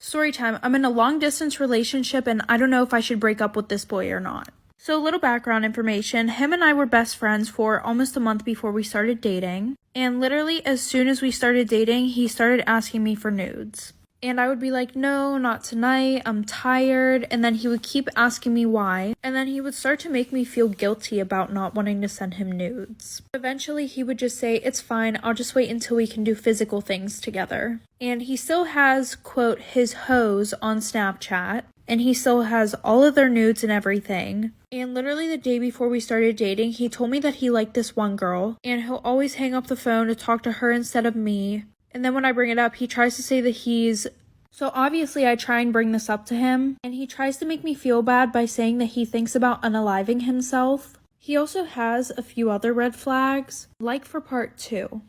Story time. I'm in a long distance relationship and I don't know if I should break up with this boy or not. So a little background information. Him and I were best friends for almost a month before we started dating. And literally as soon as we started dating, he started asking me for nudes. And I would be like, no, not tonight, I'm tired. And then he would keep asking me why. And then he would start to make me feel guilty about not wanting to send him nudes. Eventually he would just say, it's fine, I'll just wait until we can do physical things together. And he still has, quote, his hoes on Snapchat. And he still has all of their nudes and everything. And literally the day before we started dating, he told me that he liked this one girl. And he'll always hang up the phone to talk to her instead of me. And then when I bring it up, he tries to say that So obviously I try and bring this up to him. And he tries to make me feel bad by saying that he thinks about unaliving himself. He also has a few other red flags, like for part 2.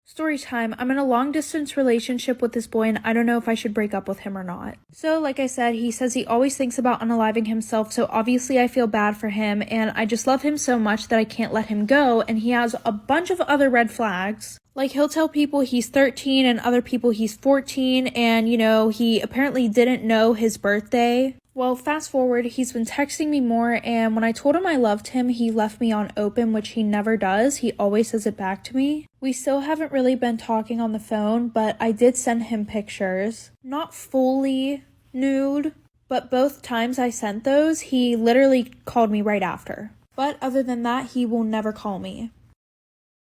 Story time. I'm in a long distance relationship with this boy and I don't know if I should break up with him or not. So like I said, he says he always thinks about unaliving himself, so obviously I feel bad for him and I just love him so much that I can't let him go, and he has a bunch of other red flags. Like he'll tell people he's 13 and other people he's 14, and he apparently didn't know his birthday. Well, fast forward, he's been texting me more, and when I told him I loved him, he left me on open, which he never does. He always says it back to me. We still haven't really been talking on the phone, but I did send him pictures. Not fully nude, but both times I sent those, he literally called me right after. But other than that, he will never call me.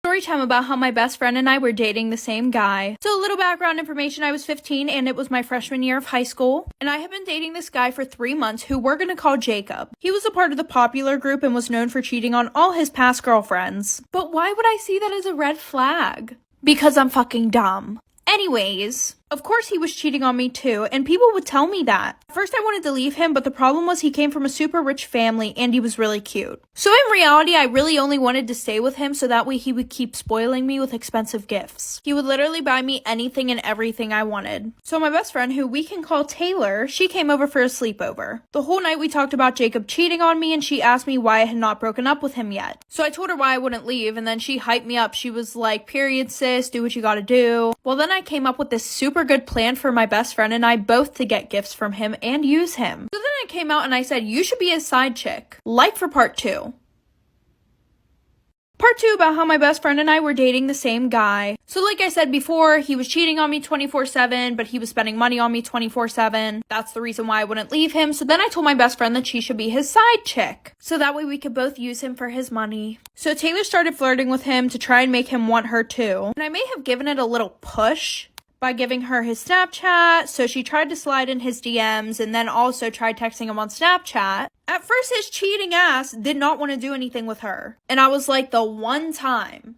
Story time about how my best friend and I were dating the same guy. So a little background information, I was 15 and it was my freshman year of high school. And I had been dating this guy for 3 months who we're gonna call Jacob. He was a part of the popular group and was known for cheating on all his past girlfriends. But why would I see that as a red flag? Because I'm fucking dumb. Anyways, of course he was cheating on me too, and people would tell me that. At first I wanted to leave him, but the problem was he came from a super rich family and he was really cute. So in reality, I really only wanted to stay with him so that way he would keep spoiling me with expensive gifts. He would literally buy me anything and everything I wanted. So my best friend, who we can call Taylor, she came over for a sleepover. The whole night we talked about Jacob cheating on me and she asked me why I had not broken up with him yet. So I told her why I wouldn't leave, and then she hyped me up. She was like, period sis, do what you gotta do. Well, then I came up with this super good plan for my best friend and I both to get gifts from him and use him. So then I came out and I said, you should be his side chick. Like for part 2. Part 2 about how my best friend and I were dating the same guy. So like I said before, he was cheating on me 24/7, but he was spending money on me 24/7. That's the reason why I wouldn't leave him. So then I told my best friend that she should be his side chick. So that way we could both use him for his money. So Taylor started flirting with him to try and make him want her too. And I may have given it a little push by giving her his Snapchat, so she tried to slide in his DMs and then also tried texting him on Snapchat. At first, his cheating ass did not want to do anything with her. And I was like, the one time.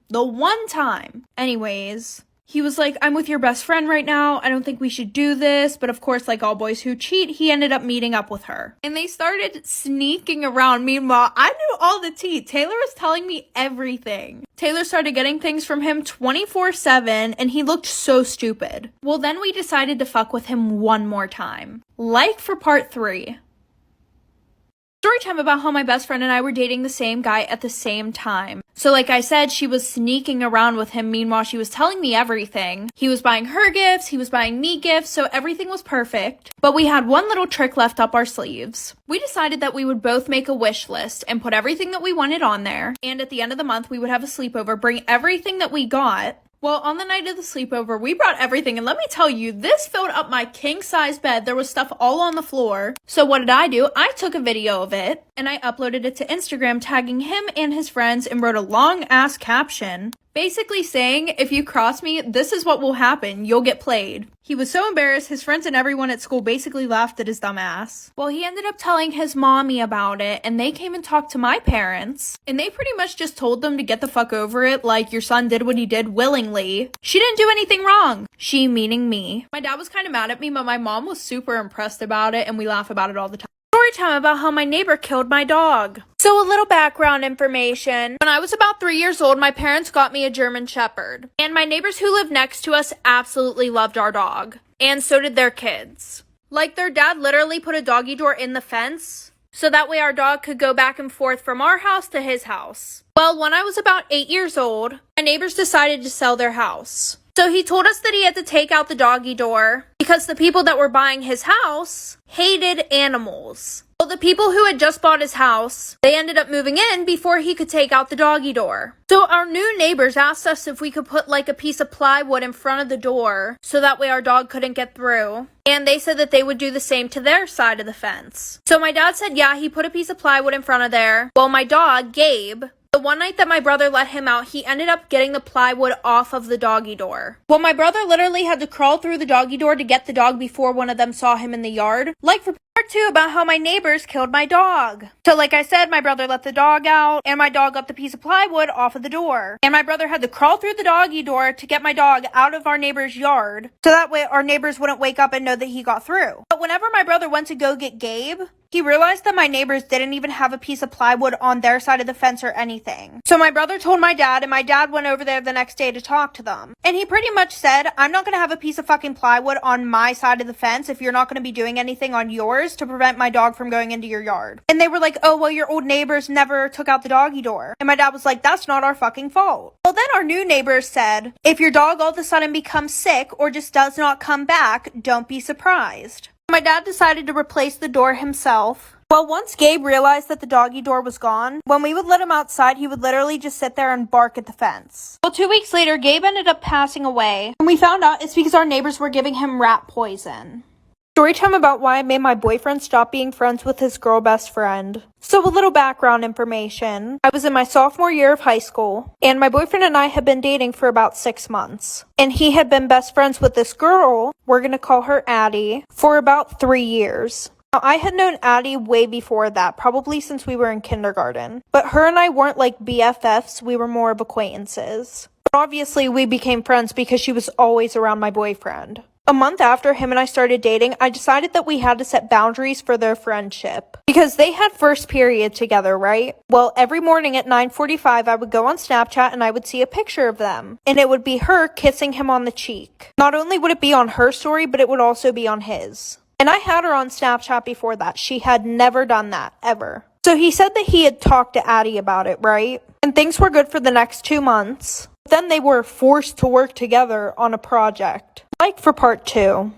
Anyways, he was like, I'm with your best friend right now. I don't think we should do this. But of course, like all boys who cheat, he ended up meeting up with her. And they started sneaking around. Meanwhile, I knew all the tea. Taylor was telling me everything. Taylor started getting things from him 24/7 and he looked so stupid. Well, then we decided to fuck with him one more time. Like for part 3. Story time about how my best friend and I were dating the same guy at the same time. So like I said, she was sneaking around with him. Meanwhile, she was telling me everything. He was buying her gifts, he was buying me gifts, so everything was perfect. But we had one little trick left up our sleeves. We decided that we would both make a wish list and put everything that we wanted on there. And at the end of the month, we would have a sleepover, bring everything that we got. Well, on the night of the sleepover, we brought everything, and let me tell you, this filled up my king-size bed. There was stuff all on the floor. So what did I do? I took a video of it, and I uploaded it to Instagram, tagging him and his friends, and wrote a long-ass caption, basically saying, if you cross me, this is what will happen. You'll get played. He was so embarrassed, his friends and everyone at school basically laughed at his dumb ass. Well, he ended up telling his mommy about it, and they came and talked to my parents, and they pretty much just told them to get the fuck over it, like your son did what he did willingly. She didn't do anything wrong. She meaning me. My dad was kind of mad at me, but my mom was super impressed about it, and we laugh about it all the time. Story time about how my neighbor killed my dog. So a little background information. When I was about 3 years old, my parents got me a German Shepherd. And my neighbors who lived next to us absolutely loved our dog. And so did their kids. Like their dad literally put a doggy door in the fence, so that way our dog could go back and forth from our house to his house. Well, when I was about 8 years old, my neighbors decided to sell their house. So he told us that he had to take out the doggy door because the people that were buying his house hated animals. Well, the people who had just bought his house, they ended up moving in before he could take out the doggy door. So our new neighbors asked us if we could put like a piece of plywood in front of the door so that way our dog couldn't get through. And they said that they would do the same to their side of the fence. So my dad said, yeah, he put a piece of plywood in front of there. Well, my dog, Gabe, the one night that my brother let him out, he ended up getting the plywood off of the doggy door. Well, my brother literally had to crawl through the doggy door to get the dog before one of them saw him in the yard. Like for part 2 about how my neighbors killed my dog. So like I said, my brother let the dog out and my dog got the piece of plywood off of the door. And my brother had to crawl through the doggy door to get my dog out of our neighbor's yard. So that way our neighbors wouldn't wake up and know that he got through. But whenever my brother went to go get Gabe, he realized that my neighbors didn't even have a piece of plywood on their side of the fence or anything. So my brother told my dad, and my dad went over there the next day to talk to them. And he pretty much said, I'm not going to have a piece of fucking plywood on my side of the fence if you're not going to be doing anything on yours to prevent my dog from going into your yard. And they were like, oh, well, your old neighbors never took out the doggy door. And my dad was like, that's not our fucking fault. Well, then our new neighbors said, if your dog all of a sudden becomes sick or just does not come back, don't be surprised. My dad decided to replace the door himself. Well, once Gabe realized that the doggy door was gone, when we would let him outside, he would literally just sit there and bark at the fence. Well, 2 weeks later, Gabe ended up passing away, and we found out it's because our neighbors were giving him rat poison. Storytime about why I made my boyfriend stop being friends with his girl best friend. So a little background information. I was in my sophomore year of high school, and my boyfriend and I had been dating for about 6 months. And he had been best friends with this girl, we're gonna call her Addie, for about 3 years. Now, I had known Addie way before that, probably since we were in kindergarten. But her and I weren't like BFFs, we were more of acquaintances. But obviously, we became friends because she was always around my boyfriend. A month after him and I started dating, I decided that we had to set boundaries for their friendship. Because they had first period together, right? Well, every morning at 9:45, I would go on Snapchat and I would see a picture of them. And it would be her kissing him on the cheek. Not only would it be on her story, but it would also be on his. And I had her on Snapchat before that. She had never done that, ever. So he said that he had talked to Addie about it, right? And things were good for the next 2 months. Then they were forced to work together on a project. Like for part 2.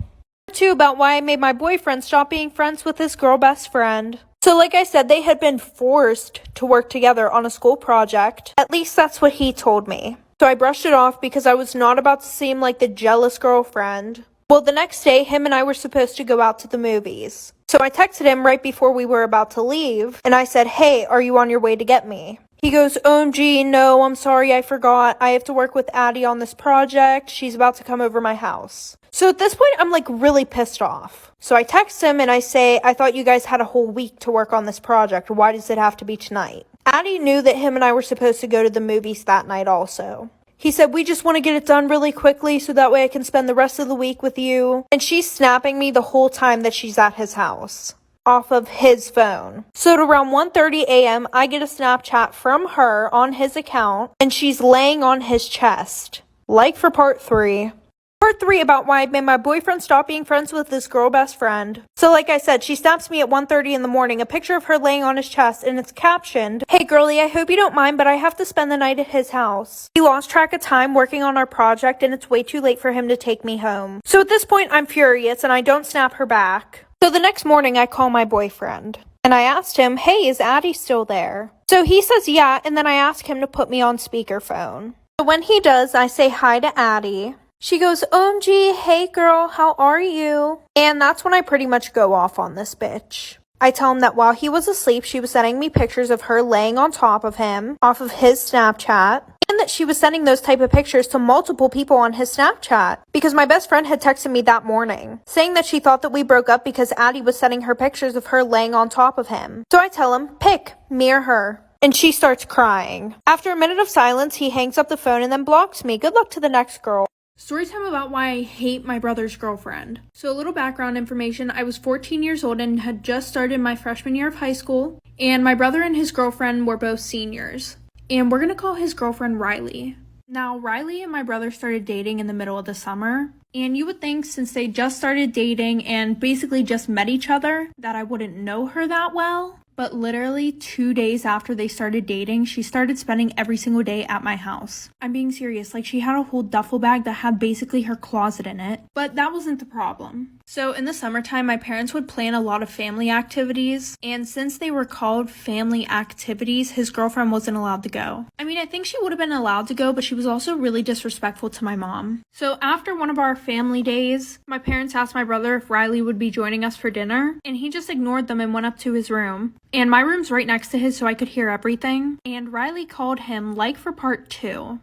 Part 2 about why I made my boyfriend stop being friends with his girl best friend. So like I said, they had been forced to work together on a school project. At least that's what he told me. So I brushed it off because I was not about to seem like the jealous girlfriend. Well, the next day, him and I were supposed to go out to the movies. So I texted him right before we were about to leave, and I said, hey, are you on your way to get me? He goes, OMG, no, I'm sorry, I forgot. I have to work with Addie on this project. She's about to come over my house. So at this point, I'm like really pissed off. So I text him and I say, I thought you guys had a whole week to work on this project. Why does it have to be tonight? Addie knew that him and I were supposed to go to the movies that night also. He said, we just want to get it done really quickly so that way I can spend the rest of the week with you. And she's snapping me the whole time that she's at his house off of his phone. So at around 1:30 a.m., I get a Snapchat from her on his account and she's laying on his chest. Like for part 3. Part 3 about why I made my boyfriend stop being friends with his girl best friend. So like I said, she snaps me at 1:30 in the morning, a picture of her laying on his chest, and it's captioned, hey girly, I hope you don't mind, but I have to spend the night at his house. He lost track of time working on our project, and it's way too late for him to take me home. So at this point, I'm furious, and I don't snap her back. So the next morning, I call my boyfriend, and I asked him, hey, is Addie still there? So he says yeah, and then I ask him to put me on speakerphone. So when he does, I say hi to Addie. She goes, OMG, hey girl, how are you? And that's when I pretty much go off on this bitch. I tell him that while he was asleep, she was sending me pictures of her laying on top of him, off of his Snapchat, and that she was sending those type of pictures to multiple people on his Snapchat, because my best friend had texted me that morning, saying that she thought that we broke up because Addie was sending her pictures of her laying on top of him. So I tell him, pick, me or her. And she starts crying. After a minute of silence, he hangs up the phone and then blocks me. Good luck to the next girl. Storytime about why I hate my brother's girlfriend. So a little background information, I was 14 years old and had just started my freshman year of high school, and my brother and his girlfriend were both seniors. And we're gonna call his girlfriend Riley. Now, Riley and my brother started dating in the middle of the summer, and you would think since they just started dating and basically just met each other that I wouldn't know her that well. But literally 2 days after they started dating, she started spending every single day at my house. I'm being serious, like she had a whole duffel bag that had basically her closet in it. But that wasn't the problem. So in the summertime, my parents would plan a lot of family activities, and since they were called family activities, his girlfriend wasn't allowed to go. I mean, I think she would have been allowed to go, but she was also really disrespectful to my mom. So after one of our family days, my parents asked my brother if Riley would be joining us for dinner, and he just ignored them and went up to his room. And my room's right next to his, so I could hear everything. And Riley called him like for part 2.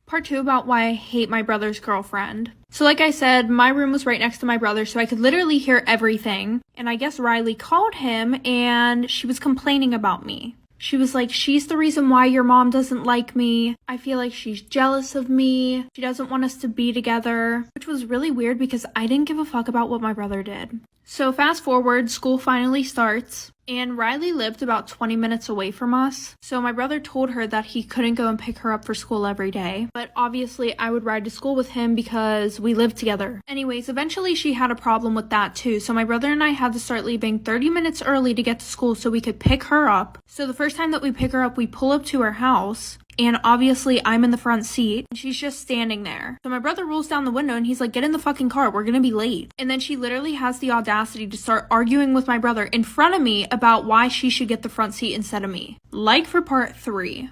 Part 2 about why I hate my brother's girlfriend. So like I said, my room was right next to my brother, so I could literally hear everything. And I guess Riley called him and she was complaining about me. She was like, she's the reason why your mom doesn't like me. I feel like she's jealous of me. She doesn't want us to be together. Which was really weird because I didn't give a fuck about what my brother did. So fast forward, school finally starts. And Riley lived about 20 minutes away from us. So my brother told her that he couldn't go and pick her up for school every day. But obviously I would ride to school with him because we lived together. Anyways, eventually she had a problem with that too. So my brother and I had to start leaving 30 minutes early to get to school so we could pick her up. So the first time that we pick her up, we pull up to her house. And obviously I'm in the front seat and she's just standing there. So my brother rolls down the window and he's like, get in the fucking car, we're gonna be late. And then she literally has the audacity to start arguing with my brother in front of me about why she should get the front seat instead of me. Like for part 3.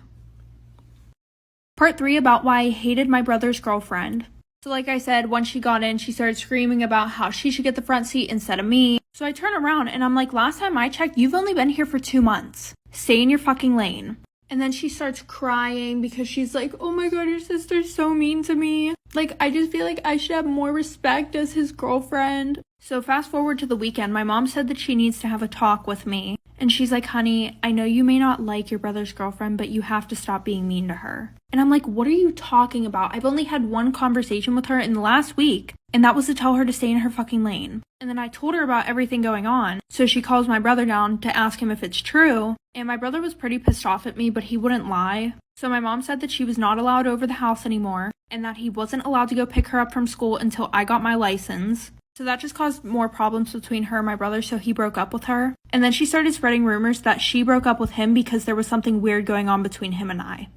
Part 3 about why I hated my brother's girlfriend. So like I said, once she got in, she started screaming about how she should get the front seat instead of me. So I turn around and I'm like, last time I checked, you've only been here for 2 months. Stay in your fucking lane. And then she starts crying because she's like, oh my god, your sister's so mean to me. Like, I just feel like I should have more respect as his girlfriend. So fast forward to the weekend, my mom said that she needs to have a talk with me. And she's like, honey, I know you may not like your brother's girlfriend, but you have to stop being mean to her. And I'm like, what are you talking about? I've only had one conversation with her in the last week, and that was to tell her to stay in her fucking lane. And then I told her about everything going on. So she calls my brother down to ask him if it's true. And my brother was pretty pissed off at me, but he wouldn't lie. So my mom said that she was not allowed over the house anymore, and that he wasn't allowed to go pick her up from school until I got my license. So that just caused more problems between her and my brother, so he broke up with her. And then she started spreading rumors that she broke up with him because there was something weird going on between him and I.